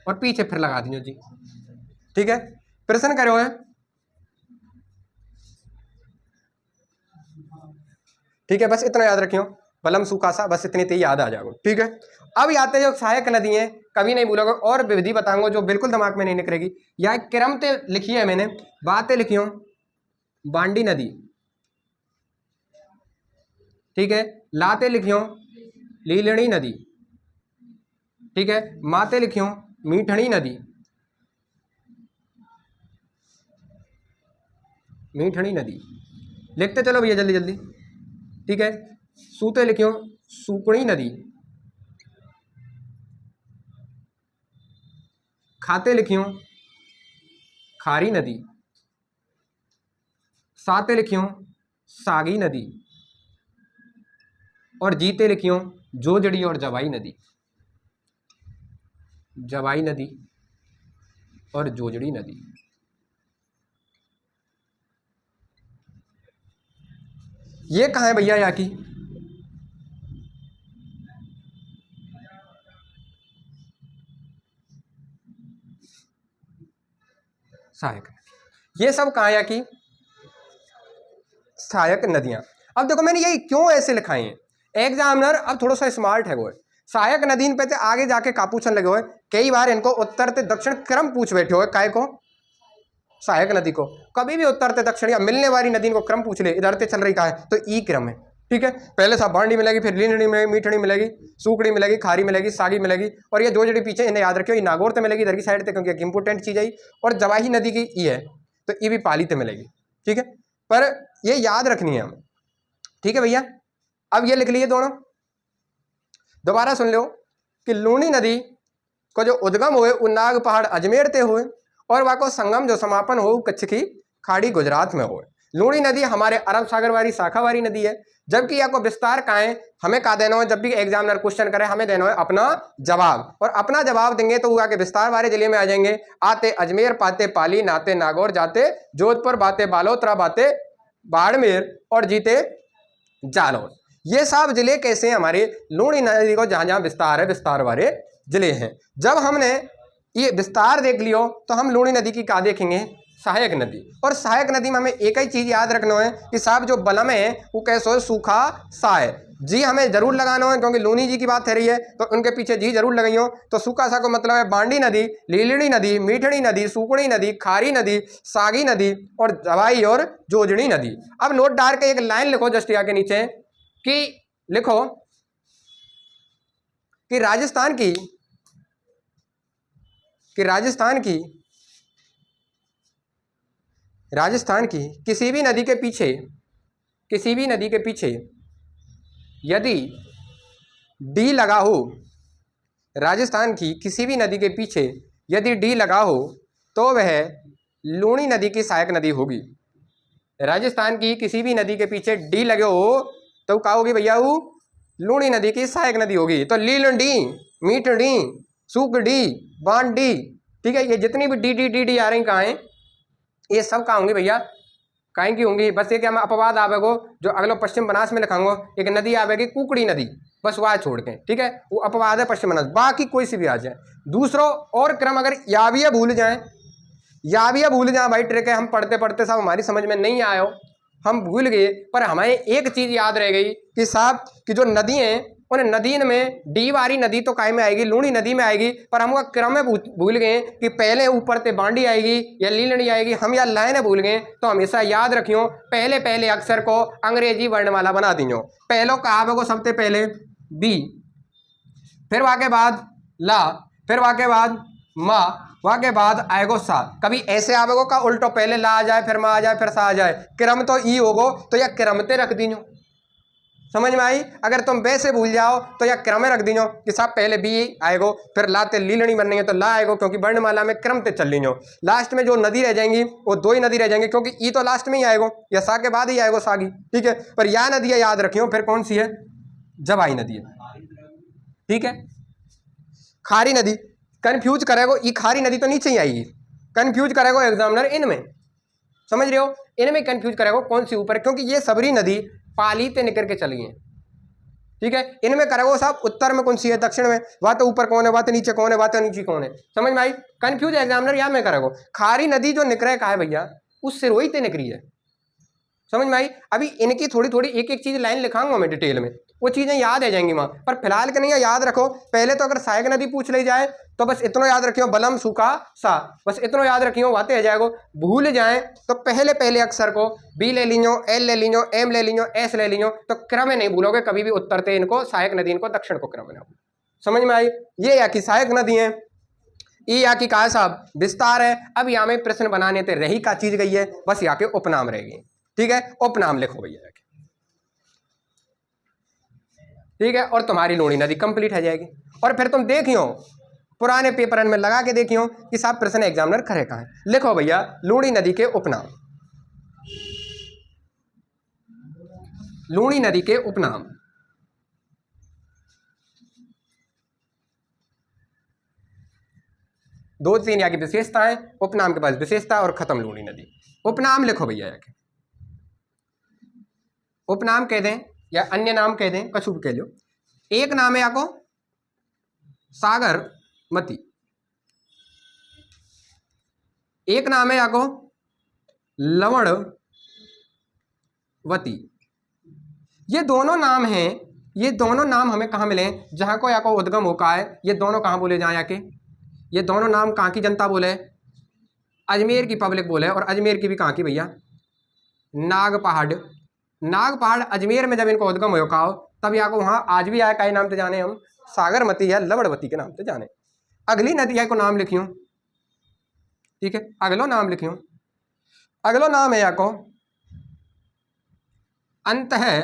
और पीछे फिर लगा दियो जी। ठीक है, प्रश्न करे हो है। ठीक है, बस इतना याद रखियो बलम सूखा सा, बस इतनी तो याद आ जाओगे। ठीक है, अब आते जो सहायक नदी है कभी नहीं भूलोगे, और विधि बताऊंगा जो बिल्कुल दिमाग में नहीं निकलेगी। या क्रम ते लिखी है मैंने, बातें लिखी हो बांडी नदी। ठीक है, लाते लिखियो लीलणी नदी। ठीक है, माते लिखियो मीठड़ी नदी, मीठड़ी नदी लिखते चलो भैया जल्दी जल्दी। ठीक है, सूते लिखियो सूकड़ी नदी, खाते लिखियो खारी नदी, साते लिखियो सागी नदी, और जीते लिखियो जोजड़ी और जवाई नदी, जवाई नदी और जोजड़ी नदी। ये कहाँ है भैया, यहाँ की सहायक, ये सब कहाँ यहाँ की सहायक नदियां। अब देखो मैंने ये क्यों ऐसे लिखाई हैं, एग्जामिनर अब थोड़ा सा स्मार्ट है वो है। सहायक नदी पे तो आगे जाके का पूछने लगे हुए, कई बार इनको उत्तर ते दक्षिण क्रम पूछ बैठे हुए। काय को सहायक नदी को कभी भी उत्तर ते दक्षिण या मिलने वाली नदी को क्रम पूछ ले, इधर से चल रही का है तो ई क्रम है। ठीक है, पहले सब बांडी मिलेगी, फिर लीलड़ी मिलेगी, मीठड़ी मिलेगी, सूकड़ी मिलेगी, खारी मिलेगी, सागी मिलेगी, और ये जोजड़ी पीछे इन्हें याद रखियो, ये नागौर से मिलेगी इधर की साइड से, क्योंकि एक इंपोर्टेंट चीज है। और जवाही नदी की ई है तो ये भी पाली से मिलेगी। ठीक है, पर ये याद रखनी है हमें। ठीक है भैया, अब ये लिख लिए दोनों, दोबारा सुन लो कि लूणी नदी को जो उद्गम हुए वो नाग पहाड़ अजमेर ते हुए, और वहाँ को संगम जो समापन हो कच्छ की खाड़ी गुजरात में हुए। लूणी नदी हमारे अरब सागर वाली शाखा वाली नदी है, जबकि यहाँ को विस्तार कहाँ है हमें कहा देना है। जब भी एग्जामिनर क्वेश्चन करे हमें देना है अपना जवाब, और अपना जवाब देंगे तो वो आके विस्तार वाले जिले में आ जाएंगे। आते अजमेर, पाते पाली, नाते नागौर, जाते जोधपुर, बाते बालोतरा, बाते बाड़मेर, और जीते जालौन। ये सब जिले कैसे हैं हमारे लूणी नदी को जहाँ जहाँ विस्तार है विस्तार वाले जिले हैं। जब हमने ये विस्तार देख लियो तो हम लूणी नदी की क्या देखेंगे, सहायक नदी। और सहायक नदी में हमें एक ही चीज याद रखना है कि साहब जो बलम है वो कैसे हो, सूखा सा है। जी हमें जरूर लगाना है क्योंकि लूनी जी की बात हो रही है तो उनके पीछे जी जरूर लगाई हो। तो सूखा सा को मतलब है बांडी नदी, लीलड़ी नदी, मीठड़ी नदी, सुकड़ी नदी, खारी नदी, सागी नदी और दवाई और जोजड़ी नदी। अब नोट डाल के एक लाइन लिखो जस्ट यहाँ के नीचे कि लिखो कि राजस्थान की किसी भी नदी के पीछे यदि डी लगा हो, राजस्थान की किसी भी नदी के पीछे यदि डी लगा हो तो वह लूणी नदी की सहायक नदी होगी। राजस्थान की किसी भी नदी के पीछे डी लगे हो तो क्या होगी भैया, वो लूणी नदी की सहायक नदी होगी। तो लीलडी, मीठड़ी, सुकड़ी, बांडी, ठीक है, ये जितनी भी डी डी डी डी आ रही कहाँ हैं, ये सब कहाँ होंगी भैया, कहीं की होंगी। बस ये क्या मैं अपवाद आवेगो जो अगलो पश्चिम बनास में लिखाऊंगा, एक नदी आवेगी कुकड़ी नदी, बस वह छोड़ के, ठीक है, वो अपवाद है पश्चिम बनास, बाकी कोई सी भी आ जाए। दूसरों और क्रम अगर याविया भूल जाए भाई, ट्रिक है, हम पढ़ते पढ़ते साहब हमारी समझ में नहीं आयो, हम भूल गए, पर हमें एक चीज याद रह गई कि साहब कि जो नदी है उन नदियों में डी वाली नदी तो काय में आएगी, लूणी नदी में आएगी, पर हम क्रम में भूल गए कि पहले ऊपर से बांडी आएगी या लीलड़ी आएगी, हम या लाइन भूल गए। तो हमेशा याद रखियो पहले पहले अक्षर को अंग्रेजी वर्णमाला बना दियो। पहलो कहा को सबसे पहले बी, फिर वहाँ के बाद ला, फिर वहाँ के बाद माँ, वहाँ के बाद आएगो सा। कभी ऐसे आवेगो का उल्टो पहले ला आ जाए फिर माँ आ जाए फिर सा आ जाए, क्रम तो ई होगो तो या क्रमते रख दीजो। समझ में आई? अगर तुम वैसे भूल जाओ तो या क्रम में रख दीजो कि साहब पहले बी आएगो फिर लाते लीलड़ी बननी है तो ला आएगो, क्योंकि वर्णमाला में क्रम ते चल लीजो। लास्ट में जो नदी रह जाएंगी वो दो ही नदी रह जाएंगी, क्योंकि ई तो लास्ट में ही आएगो या सा के बाद ही आएगो सागी, ठीक है। पर यह नदी याद रखियो फिर कौन सी है, जवाई नदी है, ठीक है। खारी नदी कंफ्यूज करेगो, ये खारी नदी तो नीचे ही आएगी, कंफ्यूज करेगो एग्जामिनर इनमें, समझ रहे हो, इनमें कंफ्यूज करेगो कौन सी ऊपर, क्योंकि ये सबरी नदी पाली ते निकल के चली है, ठीक है। इनमें करेगो साहब उत्तर में कौन सी है, दक्षिण में, वह तो ऊपर कौन है, वह तो नीचे कौन है, वह तो नीचे कौन है, समझ में आई? कंफ्यूज एग्जामिनर यहाँ में करेगो। खारी नदी जो निकले कहा है भैया, उस सिरोही ते निकली है, समझ में आई? अभी इनकी थोड़ी थोड़ी एक एक चीज लाइन लिखाऊंगा मैं डिटेल में, वो चीजें याद आ जाएंगी वहां, पर फिलहाल के नहीं याद रखो। पहले तो अगर सहायक नदी पूछ ली जाए तो बस इतना याद रखियो, बलम सूखा सा, बस इतना याद रखियो, बातें आ जाएगो। भूल जाए तो पहले पहले अक्षर को बी ले लीजो, एल ले लीजो, एम ले लीजो, एस ले लीजो, तो क्रम में नहीं भूलोगे कभी भी, उत्तर थे इनको सहायक नदी, इनको दक्षिण को क्रम में, समझ में आई? ये या की सहायक नदी है, ई या की कहा साहब विस्तार है। अब यहाँ में प्रश्न बनाने थे रही का चीज गई है, बस यहाँ के उपनाम रहेगी, ठीक है, उपनाम लिखो भैया, ठीक है, और तुम्हारी लूणी नदी कंप्लीट हो जाएगी। और फिर तुम देखियो पुराने पेपर में लगा के देखियो कि साहब प्रश्न एग्जामिनर करे कहाँ है। लिखो भैया लूणी नदी के उपनाम, लूणी नदी के उपनाम, दो तीन यहाँ की विशेषताएं, उपनाम के पास विशेषता और खत्म लूणी नदी। उपनाम लिखो भैया, उपनाम कह दें या अन्य नाम कह दें, कछु भी कह लो। एक नाम है आपको सागरमती, एक नाम है आपको लवणवती। ये दोनों नाम हैं, ये दोनों नाम हमें कहाँ मिले, जहाँ को याको उद्गम होका है, ये दोनों कहाँ बोले जाए याके, ये दोनों नाम कहाँ की जनता बोले, अजमेर की पब्लिक बोले, और अजमेर की भी कहाँ की भैया, नागपहाड़। नागपहाड़ अजमेर में जब इनको उद्गम हो का तब यहाँ को वहाँ आज भी आया, का नाम से जाने हम, सागरमती या लवणवती के नाम से जाने। अगली नदी को नाम लिखियो, ठीक है, अगलो नाम लिखियो, अगलो नाम है यहाँ को अंत है,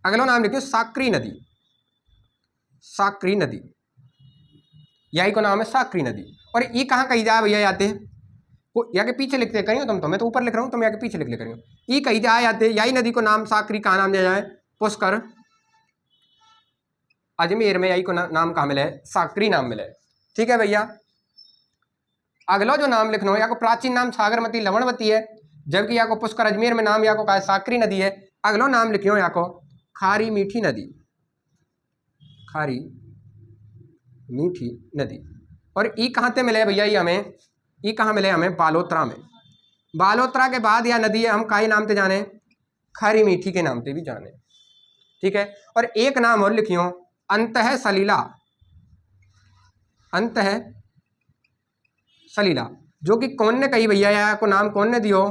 अगलो नाम लिखियो साकरी नदी, साकरी नदी, यही को नाम है साकरी नदी। और ये कहाँ कही जाए भैया, आते यहाँ के पीछे लिखते करियो तुम, तो मैं तो ऊपर लिख रहा हूँ, तुम यहाँ के पीछे लिख ले करियो। ये कही जाए आते, यही नदी को नाम साकरी कहाँ नाम दिया जाए, पुष्कर, अजमेर में यही को नाम कहाँ मिला है, साकरी नाम मिला है, ठीक है भैया। अगला जो नाम लिखना हो, यहाँ को प्राचीन नाम सागरमती लवणवती है, जबकि यहाँ को पुष्कर अजमेर में नाम यहाँ को कहा साकरी नदी है। अगलो नाम लिखियो यहाँ को खारी मीठी नदी, खारी मीठी नदी। और ई कहाँ से मिले भैया, ये हमें ई कहाँ मिले, हमें बालोतरा में। बालोतरा के बाद यह नदी है हम काई नाम से जाने, खारी मीठी के नाम से भी जाने, ठीक है। और एक नाम और लिखियो अंतः सलीला, अंतः सलीला, जो कि कौन ने कही भैया, या को नाम कौन ने दियो,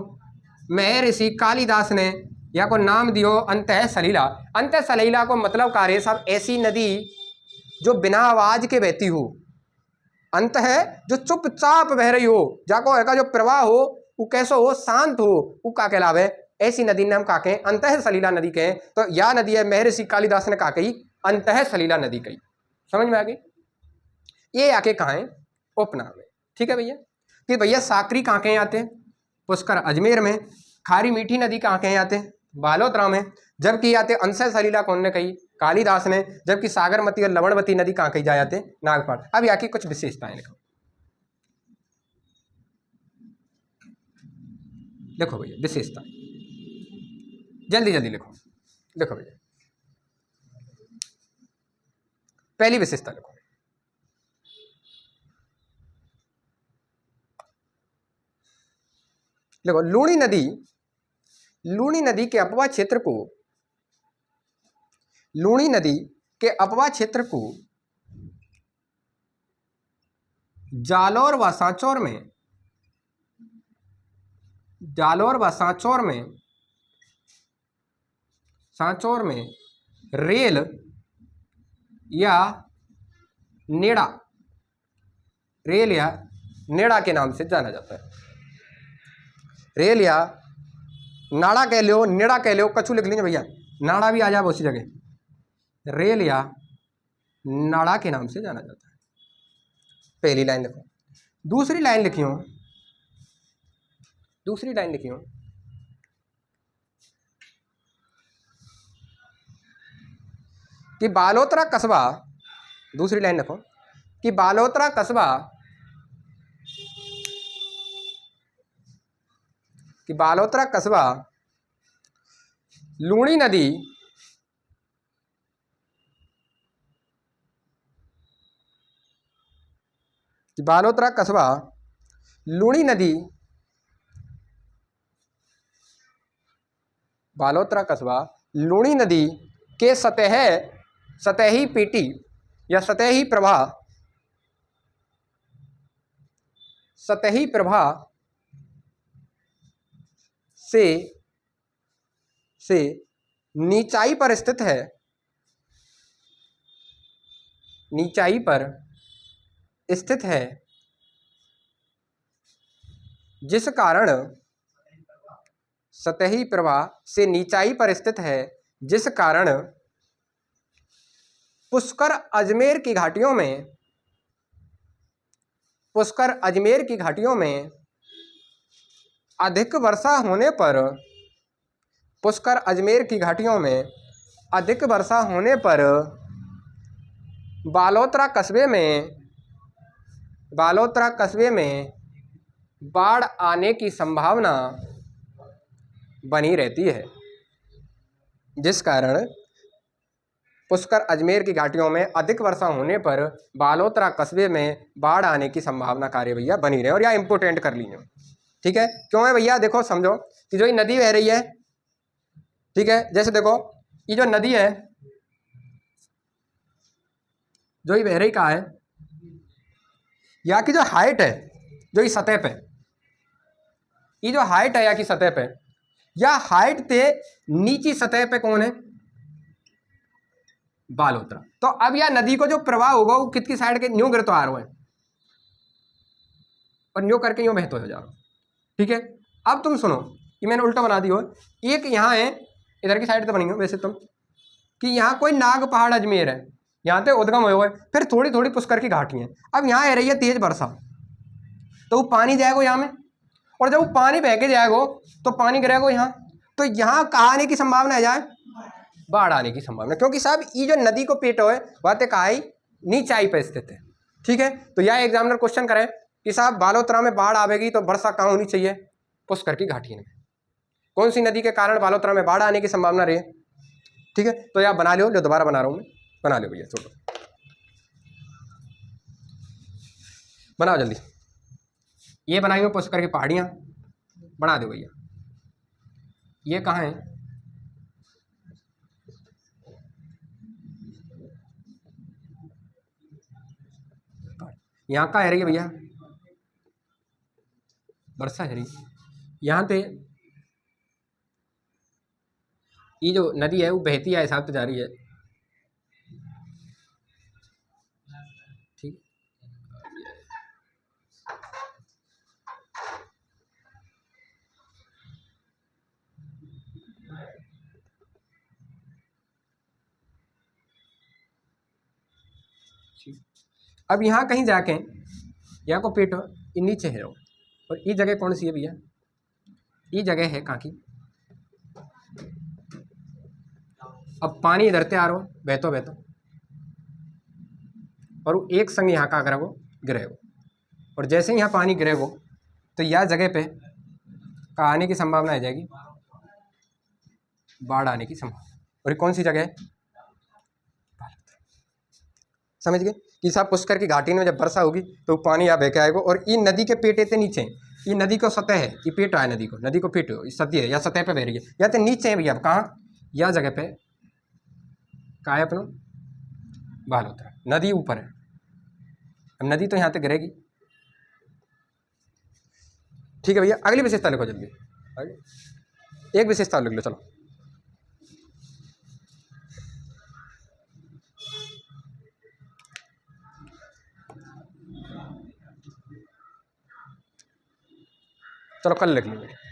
महर्षि कालिदास ने या को नाम दियो अंतः सलीला। अंतः सलीला को मतलब कार्य साहब ऐसी नदी जो बिना आवाज के बहती हो, अंत है जो चुपचाप बह रही हो, जाको का जो प्रवाह हो वो कैसो हो, शांत हो, वो का कहलावे, ऐसी नदी नाम का कहें अंतः सलीला नदी कहें। तो यह नदी है महर्षि कालिदास ने कहा कही अंतः सलीला नदी कही, समझ में आ गई। ये आके कहाँ है, उपनाम है, ठीक है भैया। फिर भैया साकरी कहाँ कहें आते हैं, पुष्कर अजमेर में। खारी मीठी नदी कहाँ कहें आते हैं, बालोतरा में। जबकि आते अंतः सलीला कौन ने कही, कालिदास ने। जबकि सागरमती और लवणवती नदी कहाँ कही जाए जाते, नागपाड़। अब यहाँ की कुछ विशेषताएं लिखो, देखो भैया विशेषता, जल्दी जल्दी लिखो, देखो भैया पहली विशेषता लिखो, देखो लूणी नदी, लूणी नदी के अपवा क्षेत्र को, लूणी नदी के अपवा क्षेत्र को जालोर व सांचौर में, जालोर व सांचौर में, सांचौर में रेल या नेड़ा, रेल या नेड़ा के नाम से जाना जाता है। रेल या नाड़ा कह लो, नेड़ा कह लो, कछु लिख लीजिए भैया, नाड़ा भी आ जाए उसी जगह, रेल या नाड़ा के नाम से जाना जाता है। पहली लाइन लिखो। दूसरी लाइन लिखियो, दूसरी लाइन लिखियो कि बालोतरा कस्बा, दूसरी लाइन लिखो कि बालोतरा कस्बा, कि बालोतरा कस्बा लूणी नदी, कि बालोतरा कस्बा लूणी नदी, बालोतरा कस्बा लूणी नदी के सतही पीटी या सतही प्रवाह, सतही प्रवाह से नीचाई पर स्थित है, नीचाई पर स्थित है, जिस कारण सतही प्रवाह से नीचाई पर स्थित है, जिस कारण पुष्कर अजमेर की घाटियों में, पुष्कर अजमेर की घाटियों में अधिक वर्षा होने पर, पुष्कर अजमेर की घाटियों में अधिक वर्षा होने पर बालोतरा कस्बे में, बालोतरा कस्बे में बाढ़ आने की संभावना बनी रहती है, जिस कारण पुष्कर अजमेर की घाटियों में अधिक वर्षा होने पर बालोतरा कस्बे में बाढ़ आने की संभावना कार्य भैया बनी रहे। और यह इंपोर्टेंट कर लीजिए, ठीक है। क्यों है भैया, देखो समझो कि जो ये नदी बह रही है, ठीक है, जैसे देखो ये जो नदी है, जो ये बह रही कहाँ है, यहाँ की जो हाइट है, जो ये सतह पे, ये जो हाइट है यहाँ की सतह पे, या हाइट से नीची सतह पे कौन है, बालोतरा। तो अब यह नदी को जो प्रवाह होगा वो कितनी साइड के, न्यू गिरतो आ रहा है और न्यू करके यूं बहते हो जा रहा, ठीक है। अब तुम सुनो, ये मैंने उल्टा बना दी हो, एक यहाँ है इधर की साइड से बनी हो वैसे तुम, कि यहाँ कोई नाग पहाड़ अजमेर है, यहाँ से उद्गम हुए, फिर थोड़ी थोड़ी पुष्कर की घाटी है। अब यहाँ आ रही है तेज वर्षा, तो वो पानी जाएगा यहाँ में, और जब वो पानी बह के जाएगा तो पानी गिरेगा यहाँ, तो यहाँ कहाँ आने की संभावना है, जाए बाढ़ आने की संभावना, क्योंकि साहब ये जो नदी को पेटो है वह तो कहा नीचाई पर स्थित है, ठीक है। तो यह एग्जामिनर क्वेश्चन करें कि साहब बालोतरा में बाढ़ आवेगी तो वर्षा कहाँ होनी चाहिए, पुष्कर की घाटी में। कौन सी नदी के कारण बालोतरा में बाढ़ आने की संभावना रही है? ठीक है, तो आप बना लो, दोबारा बना रहा हूं मैं, बना लो भैया, छोड़ो, बनाओ जल्दी। ये बनाई हुई पुष्कर की पहाड़ियां, बना दो भैया। ये कहाँ है? यहाँ का है रही है भैया, वर्षा है रही यहाँ पे। ये जो नदी है वो बहती है हिसाब से जा रही है, ठीक। अब यहाँ कहीं जाके यहाँ को पेट ये नीचे है, और ये जगह कौन सी है भैया? ये जगह है कहाँ की? अब पानी इधर से आ रहा हो बहतो बहतो, और वो एक संग यहाँ का अगर वो गिरे हो, और जैसे ही यहाँ पानी गिरे वो, तो यह जगह पे का आने की संभावना आ जाएगी, बाढ़ आने की संभावना। और ये कौन सी जगह है? समझ गए कि साहब पुष्कर की घाटी में जब वर्षा होगी तो पानी यहाँ बह के आएगा, और ये नदी के पेट इतने नीचे हैं, ये नदी को सतह है, ये पेट है नदी को पेट हो, सतह है या सतह पे बह रही है, या तो नीचे है भैया। अब कहाँ? यह जगह पे कहाँ है अपना? बालोतरा, नदी ऊपर है। अब नदी तो यहाँ तक गिरेगी, ठीक है भैया। अगली विशेषता लिखो जल्दी, एक विशेषता लिख लो, चलो। चलो कल लिख लेंगे।